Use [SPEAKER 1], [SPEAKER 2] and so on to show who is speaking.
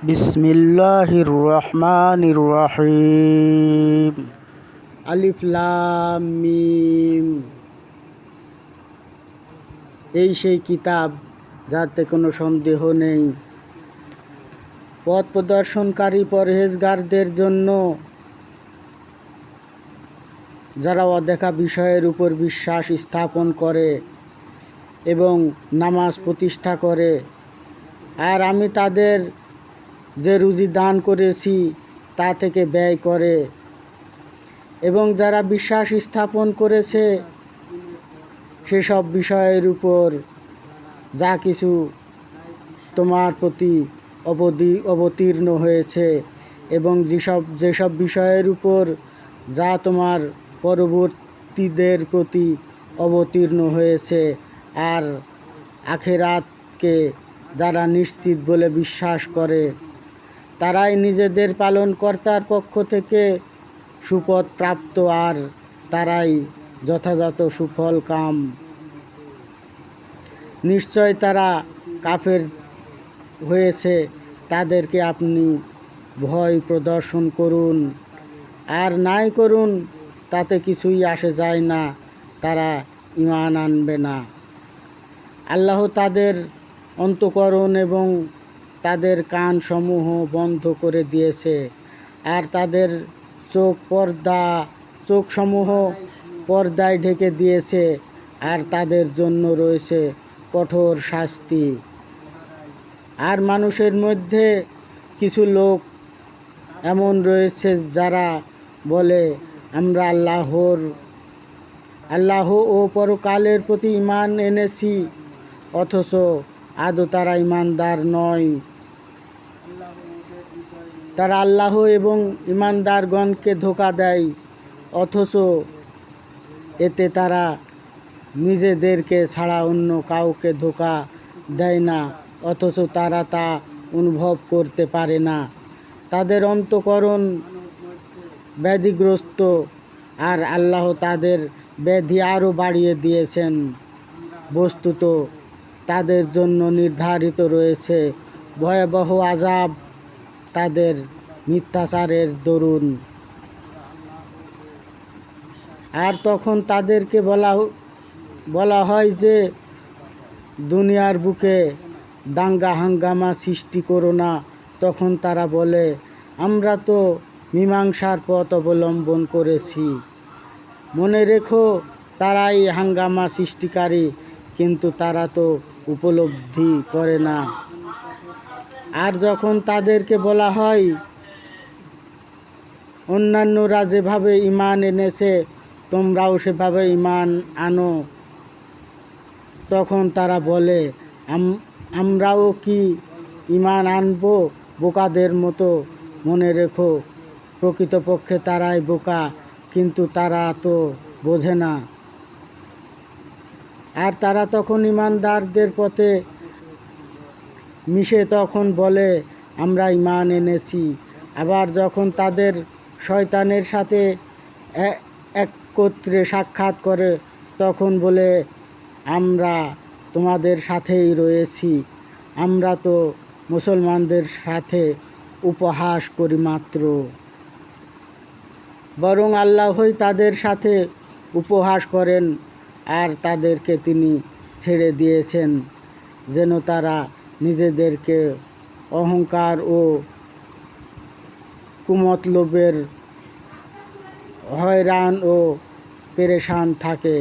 [SPEAKER 1] বিসমিল্লাহির রহমানির রহিম। আলিফ লাম মিম। এই সেই কিতাব যাতে কোনো সন্দেহ নেই, পথ প্রদর্শনকারী পরহেজগারদের জন্য, যারা অদেখা বিষয়ের উপর বিশ্বাস স্থাপন করে এবং নামাজ প্রতিষ্ঠা করে, আর আমি তাদের যে রুজি দান করেছি তা থেকে ব্যয় করে, এবং যারা বিশ্বাস স্থাপন করেছে সেসব বিষয়ের উপর যা কিছু তোমার প্রতি অবতীর্ণ হয়েছে, এবং যেসব বিষয়ের উপর যা তোমার পরবর্তীদের প্রতি অবতীর্ণ হয়েছে, আর আখিরাতকে যারা নিশ্চিত বলে বিশ্বাস করে, তারাই নিজেদের পালনকর্তার পক্ষ থেকে সুপথ প্রাপ্ত, আর তারাই যথাযথ সুফল কাম। নিশ্চয় তারা কাফের হয়েছে, তাদেরকে আপনি ভয় প্রদর্শন করুন আর নাই করুন, তাতে কিছুই আসে যায় না, তারা ঈমান আনবে না। আল্লাহ তাদের অন্তঃকরণ এবং তাদের কানসমূহ বন্ধ করে দিয়েছে, আর তাদের চোখসমূহ পর্দায় ঢেকে দিয়েছে, আর তাদের জন্য রয়েছে কঠোর শাস্তি। আর মানুষের মধ্যে কিছু লোক এমন রয়েছে যারা বলে, আমরা আল্লাহ ও পরকালের প্রতি ঈমান এনেছি, অথচ আদৌ তারা ঈমানদার নয়। তারা আল্লাহ এবং ঈমানদারগণকে ধোঁকা দেয়, অথচ এতে তারা নিজেদেরকে ছাড়া অন্য কাউকে ধোঁকা দেয় না, অথচ তারা তা অনুভব করতে পারে না। তাদের অন্তঃকরণ ব্যাধিগ্রস্ত, আর আল্লাহ তাদের ব্যাধি আরও বাড়িয়ে দিয়েছেন। বস্তুত তাদের জন্য নির্ধারিত রয়েছে ভয়াবহ আযাব তাদের মিথ্যাচারের দরুন। আর তখন তাদেরকে বলা হয় যে, দুনিয়ার বুকে দাঙ্গা হাঙ্গামা সৃষ্টি করো না। তখন তারা বলে, আমরা তো মীমাংসার পথ অবলম্বন করেছি। মনে রেখো, তারাই হাঙ্গামা সৃষ্টিকারী, কিন্তু তারা তো উপলব্ধি করে না। আর যখন তাদেরকে বলা হয়, অন্যান্যরা যেভাবে ঈমান এনেছে তোমরাও সেভাবে ঈমান আনো, তখন তারা বলে, আমরাও কি ঈমান আনব বোকাদের মতো? মনে রেখো, প্রকৃতপক্ষে তারাই বোকা, কিন্তু তারা তো বোঝে না। আর তারা তখন ঈমানদারদের পথে মিশে তখন বলে, আমরা ঈমান এনেছি। আবার যখন তাদের শয়তানের সাথে একত্রে সাক্ষাৎ করে, তখন বলে, আমরা তোমাদের সাথেই রয়েছি, আমরা তো মুসলমানদের সাথে উপহাস করি মাত্র। বরং আল্লাহই তাদের সাথে উপহাস করেন, আর তাদেরকে তিনি ছেড়ে দিয়েছেন যেন তারা নিজেদেরকে অহংকার ও কুমতলবের হয়রান ও পেরেশান থাকে।